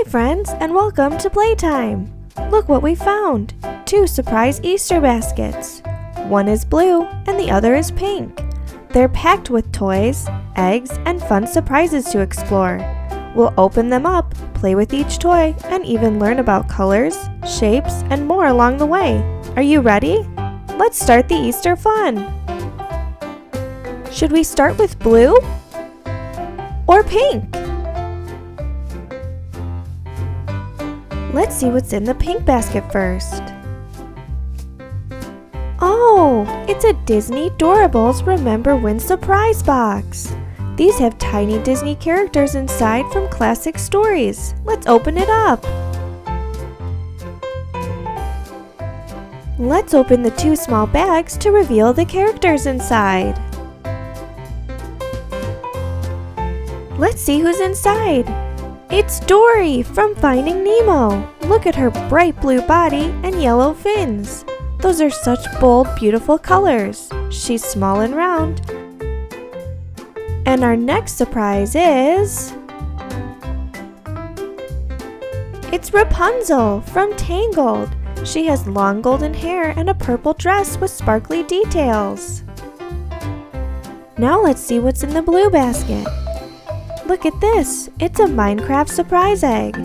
Hi friends, and welcome to Playtime! Look what we found! 2 surprise Easter baskets. One is blue and the other is pink. They're packed with toys, eggs, and fun surprises to explore. We'll open them up, play with each toy, and even learn about colors, shapes, and more along the way. Are you ready? Let's start the Easter fun! Should we start with blue or pink? Let's see what's in the pink basket first. Oh, it's a Disney Doorables Remember When surprise box. These have tiny Disney characters inside from classic stories. Let's open it up. Let's open the 2 small bags to reveal the characters inside. Let's see who's inside. It's Dory from Finding Nemo. Look at her bright blue body and yellow fins. Those are such bold, beautiful colors. She's small and round. And our next surprise is... it's Rapunzel from Tangled. She has long golden hair and a purple dress with sparkly details. Now let's see what's in the blue basket. Look at this! It's a Minecraft surprise egg.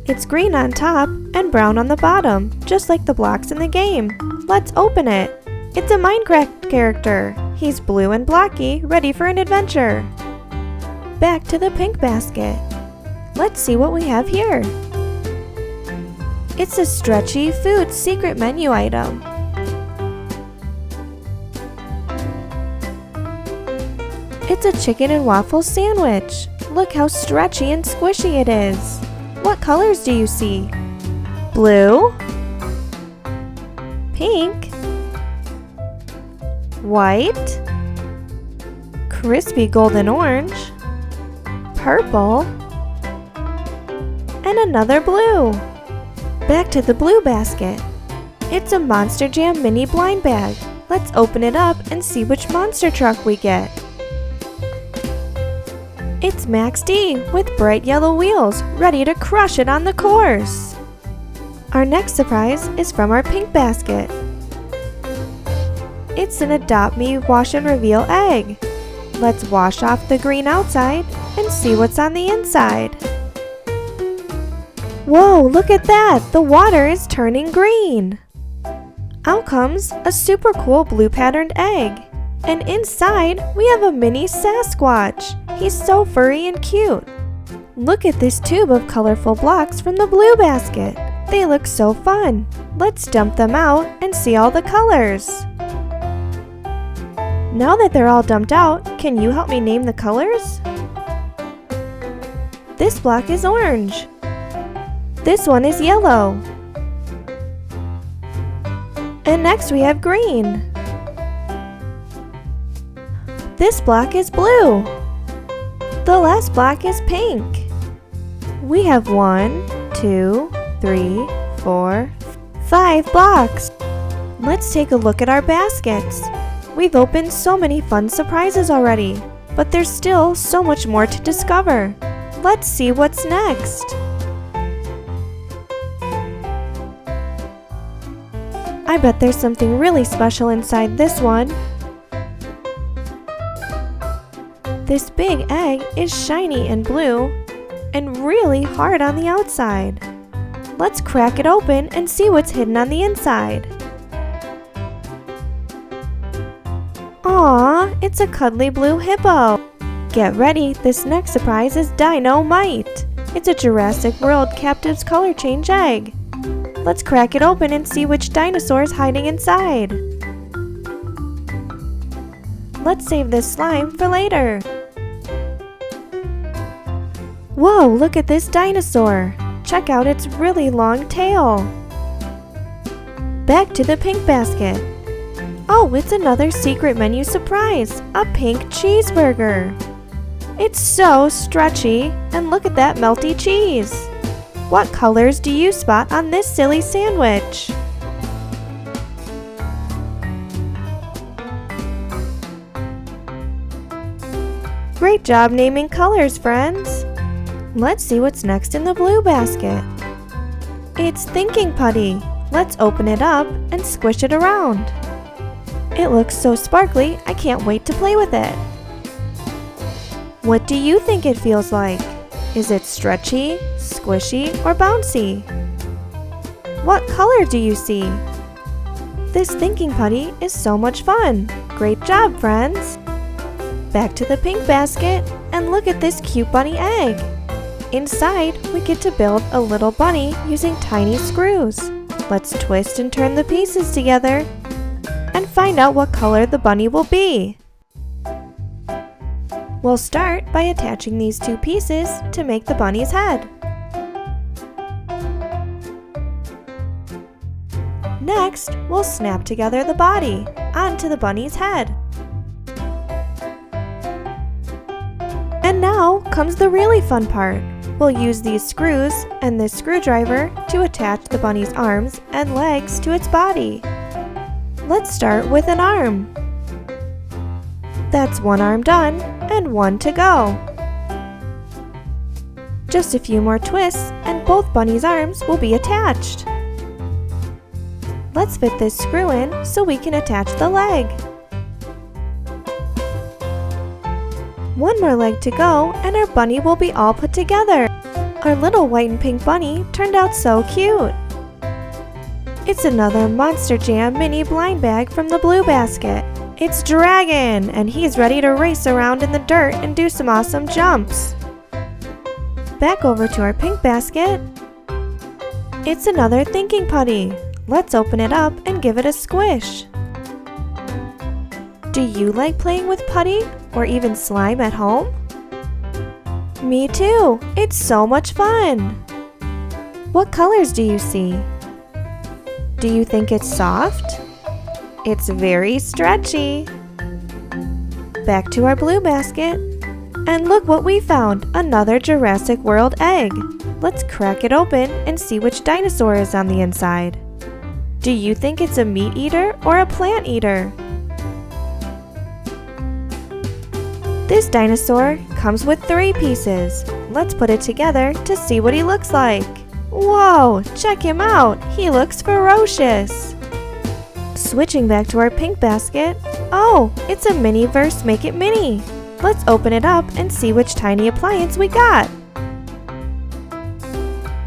It's green on top and brown on the bottom, just like the blocks in the game. Let's open it. It's a Minecraft character. He's blue and blocky, ready for an adventure. Back to the pink basket. Let's see what we have here. It's a Stretchy Foods secret menu item. It's a chicken and waffle sandwich. Look how stretchy and squishy it is. What colors do you see? Blue, pink, white, crispy golden orange, purple, and another blue. Back to the blue basket. It's a Monster Jam mini blind bag. Let's open it up and see which monster truck we get. It's Max D with bright yellow wheels, ready to crush it on the course. Our next surprise is from our pink basket. It's an Adopt Me Wash and Reveal egg. Let's wash off the green outside and see what's on the inside. Whoa, look at that! The water is turning green! Out comes a super cool blue patterned egg. And inside, we have a mini Sasquatch. He's so furry and cute. Look at this tube of colorful blocks from the blue basket. They look so fun. Let's dump them out and see all the colors. Now that they're all dumped out, can you help me name the colors? This block is orange. This one is yellow. And next we have green. This block is blue. The last block is pink. We have 1, 2, 3, 4, 5 blocks. Let's take a look at our baskets. We've opened so many fun surprises already, but there's still so much more to discover. Let's see what's next. I bet there's something really special inside this one. This big egg is shiny and blue and really hard on the outside. Let's crack it open and see what's hidden on the inside. Aww, it's a cuddly blue hippo. Get ready, this next surprise is Dynamite. It's a Jurassic World Captives color change egg. Let's crack it open and see which dinosaur is hiding inside. Let's save this slime for later. Whoa, look at this dinosaur. Check out its really long tail. Back to the pink basket. Oh, it's another secret menu surprise, a pink cheeseburger. It's so stretchy, and look at that melty cheese. What colors do you spot on this silly sandwich? Great job naming colors, friends! Let's see what's next in the blue basket. It's thinking putty. Let's open it up and squish it around. It looks so sparkly, I can't wait to play with it. What do you think it feels like? Is it stretchy, squishy, or bouncy? What color do you see? This thinking putty is so much fun. Great job, friends! Back to the pink basket, and look at this cute bunny egg. Inside, we get to build a little bunny using tiny screws. Let's twist and turn the pieces together and find out what color the bunny will be. We'll start by attaching these two pieces to make the bunny's head. Next, we'll snap together the body onto the bunny's head. And now comes the really fun part. We'll use these screws and this screwdriver to attach the bunny's arms and legs to its body. Let's start with an arm. That's one arm done and one to go. Just a few more twists and both bunny's arms will be attached. Let's fit this screw in so we can attach the leg. One more leg to go and our bunny will be all put together. Our little white and pink bunny turned out so cute. It's another Monster Jam mini blind bag from the blue basket. It's Dragon, and he's ready to race around in the dirt and do some awesome jumps. Back over to our pink basket. It's another thinking putty. Let's open it up and give it a squish. Do you like playing with putty or even slime at home? Me too! It's so much fun! What colors do you see? Do you think it's soft? It's very stretchy! Back to our blue basket. And look what we found! Another Jurassic World egg! Let's crack it open and see which dinosaur is on the inside. Do you think it's a meat eater or a plant eater? This dinosaur comes with 3 pieces. Let's put it together to see what he looks like. Whoa, check him out. He looks ferocious. Switching back to our pink basket. Oh, it's a Miniverse Make It Mini. Let's open it up and see which tiny appliance we got.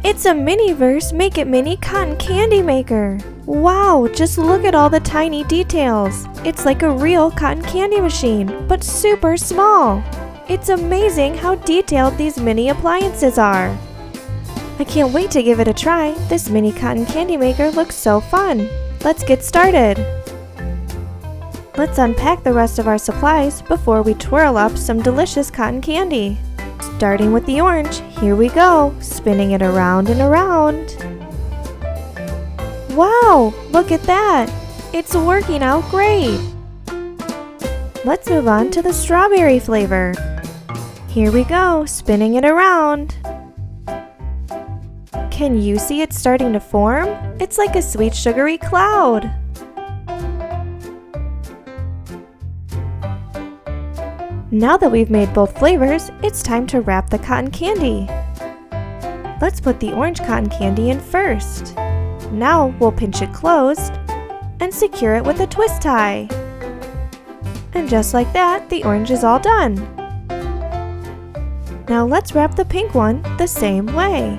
It's a Miniverse Make It Mini cotton candy maker. Wow, just look at all the tiny details. It's like a real cotton candy machine, but super small. It's amazing how detailed these mini appliances are. I can't wait to give it a try. This mini cotton candy maker looks so fun. Let's get started. Let's unpack the rest of our supplies before we twirl up some delicious cotton candy. Starting with the orange, here we go, spinning it around and around. Wow, look at that! It's working out great! Let's move on to the strawberry flavor. Here we go, spinning it around. Can you see it starting to form? It's like a sweet sugary cloud. Now that we've made both flavors, it's time to wrap the cotton candy. Let's put the orange cotton candy in first. Now we'll pinch it closed and secure it with a twist tie. And just like that, the orange is all done. Now let's wrap the pink one the same way.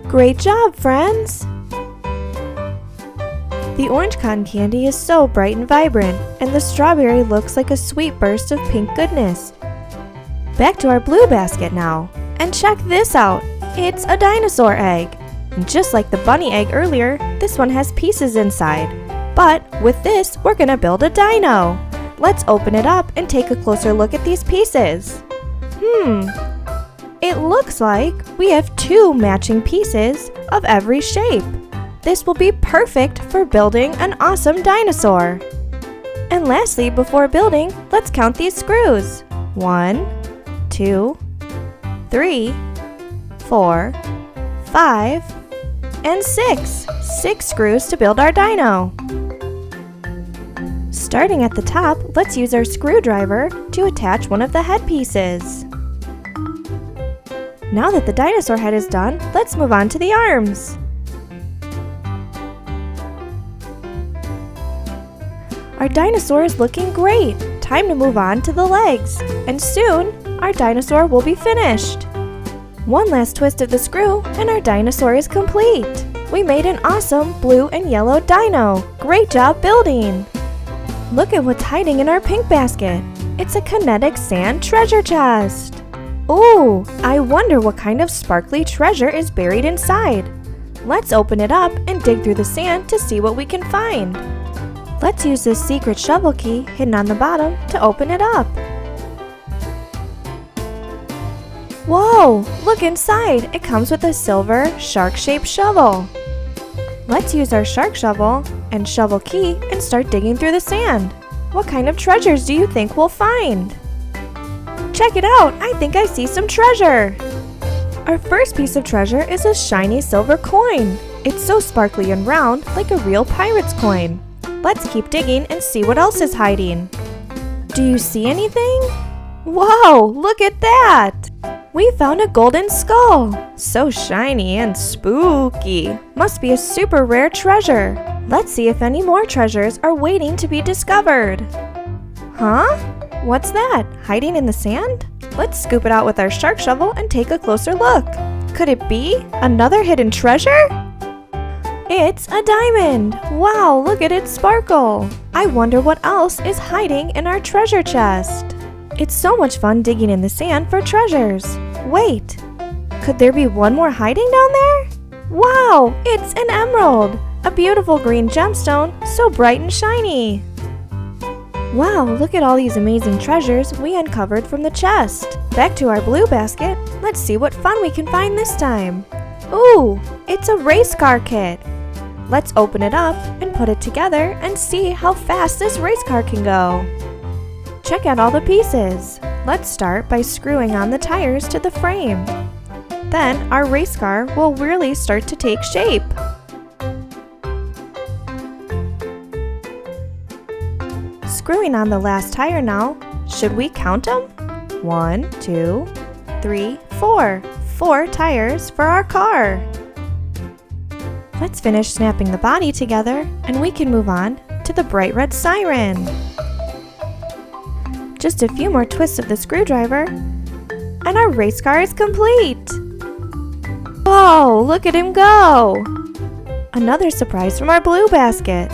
Great job, friends! The orange cotton candy is so bright and vibrant, and the strawberry looks like a sweet burst of pink goodness. Back to our blue basket now. And check this out! It's a dinosaur egg! And just like the bunny egg earlier, this one has pieces inside. But with this, we're gonna build a dino! Let's open it up and take a closer look at these pieces. It looks like we have 2 matching pieces of every shape. This will be perfect for building an awesome dinosaur. And lastly, before building, let's count these screws. 1, 2, 3, 4, 5, and 6. 6 screws to build our dino. Starting at the top, let's use our screwdriver to attach one of the head pieces. Now that the dinosaur head is done, let's move on to the arms. Our dinosaur is looking great. Time to move on to the legs. And soon, our dinosaur will be finished. One last twist of the screw and our dinosaur is complete. We made an awesome blue and yellow dino. Great job building! Look at what's hiding in our pink basket. It's a Kinetic Sand treasure chest. Ooh, I wonder what kind of sparkly treasure is buried inside. Let's open it up and dig through the sand to see what we can find. Let's use this secret shovel key hidden on the bottom to open it up. Whoa, look inside. It comes with a silver shark-shaped shovel. Let's use our shark shovel and shovel key and start digging through the sand. What kind of treasures do you think we'll find? Check it out! I think I see some treasure! Our first piece of treasure is a shiny silver coin. It's so sparkly and round, like a real pirate's coin. Let's keep digging and see what else is hiding. Do you see anything? Whoa, look at that! We found a golden skull. So shiny and spooky. Must be a super rare treasure. Let's see if any more treasures are waiting to be discovered. Huh? What's that? Hiding in the sand? Let's scoop it out with our shark shovel and take a closer look. Could it be another hidden treasure? It's a diamond! Wow, look at it sparkle! I wonder what else is hiding in our treasure chest. It's so much fun digging in the sand for treasures. Wait, could there be one more hiding down there? Wow, it's an emerald! A beautiful green gemstone, so bright and shiny. Wow, look at all these amazing treasures we uncovered from the chest. Back to our blue basket, let's see what fun we can find this time. Ooh, it's a race car kit. Let's open it up and put it together and see how fast this race car can go. Check out all the pieces. Let's start by screwing on the tires to the frame. Then our race car will really start to take shape. Screwing on the last tire now. Should we count them? 1, 2, 3, 4. 4 tires for our car. Let's finish snapping the body together and we can move on to the bright red siren. Just a few more twists of the screwdriver and our race car is complete! Whoa, look at him go! Another surprise from our blue basket.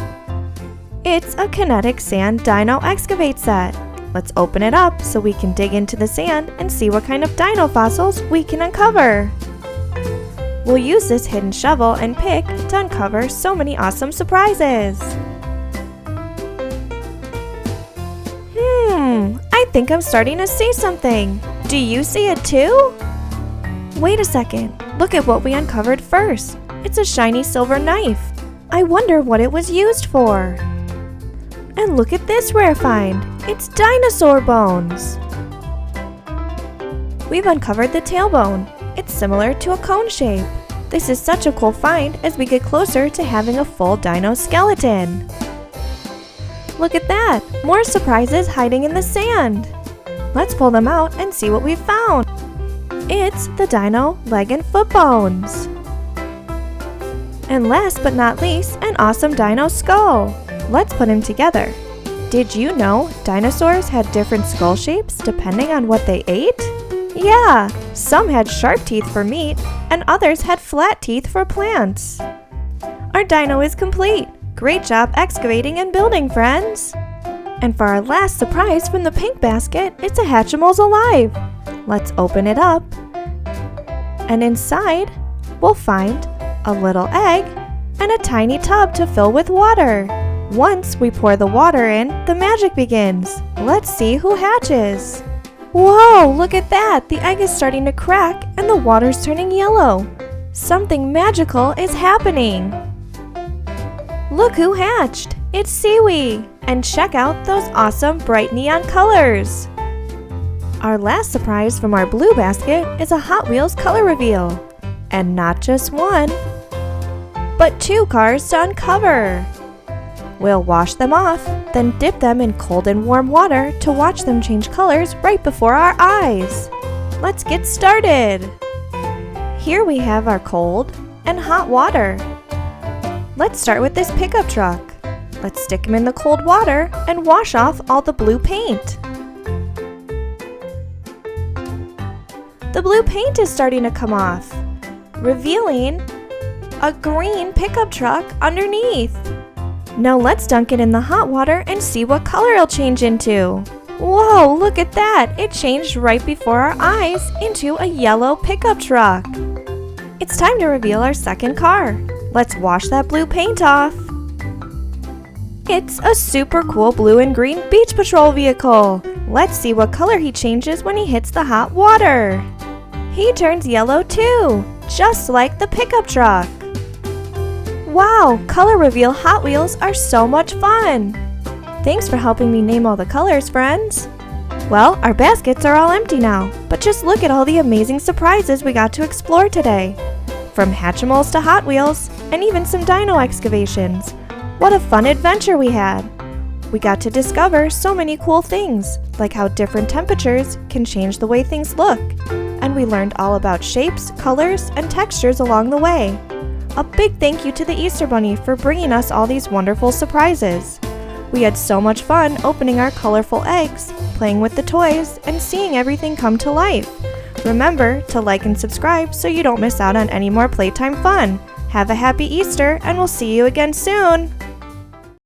It's a Kinetic Sand Dino Excavate set. Let's open it up so we can dig into the sand and see what kind of dino fossils we can uncover. We'll use this hidden shovel and pick to uncover so many awesome surprises. I think I'm starting to see something. Do you see it too? Wait a second. Look at what we uncovered first. It's a shiny silver knife. I wonder what it was used for. And look at this rare find. It's dinosaur bones. We've uncovered the tailbone. It's similar to a cone shape. This is such a cool find as we get closer to having a full dino skeleton. Look at that! More surprises hiding in the sand. Let's pull them out and see what we've found. It's the dino leg and foot bones. And last but not least, an awesome dino skull. Let's put them together. Did you know dinosaurs had different skull shapes depending on what they ate? Yeah, some had sharp teeth for meat and others had flat teeth for plants. Our dino is complete. Great job excavating and building, friends! And for our last surprise from the pink basket, it's a Hatchimals alive. Let's open it up. And inside, we'll find a little egg and a tiny tub to fill with water. Once we pour the water in, the magic begins. Let's see who hatches. Whoa, look at that! The egg is starting to crack and the water's turning yellow. Something magical is happening. Look who hatched! It's Seaweed! And check out those awesome bright neon colors! Our last surprise from our blue basket is a Hot Wheels color reveal. And not just one, but 2 cars to uncover. We'll wash them off, then dip them in cold and warm water to watch them change colors right before our eyes. Let's get started! Here we have our cold and hot water. Let's start with this pickup truck. Let's stick him in the cold water and wash off all the blue paint. The blue paint is starting to come off, revealing a green pickup truck underneath. Now let's dunk it in the hot water and see what color it'll change into. Whoa, look at that! It changed right before our eyes into a yellow pickup truck. It's time to reveal our second car. Let's wash that blue paint off. It's a super cool blue and green beach patrol vehicle. Let's see what color he changes when he hits the hot water. He turns yellow too, just like the pickup truck. Wow, color reveal Hot Wheels are so much fun! Thanks for helping me name all the colors, friends! Well, our baskets are all empty now, but just look at all the amazing surprises we got to explore today. From Hatchimals to Hot Wheels, and even some Dino excavations. What a fun adventure we had! We got to discover so many cool things, like how different temperatures can change the way things look. And we learned all about shapes, colors, and textures along the way. A big thank you to the Easter Bunny for bringing us all these wonderful surprises. We had so much fun opening our colorful eggs, playing with the toys, and seeing everything come to life. Remember to like and subscribe so you don't miss out on any more playtime fun. Have a happy Easter, and we'll see you again soon!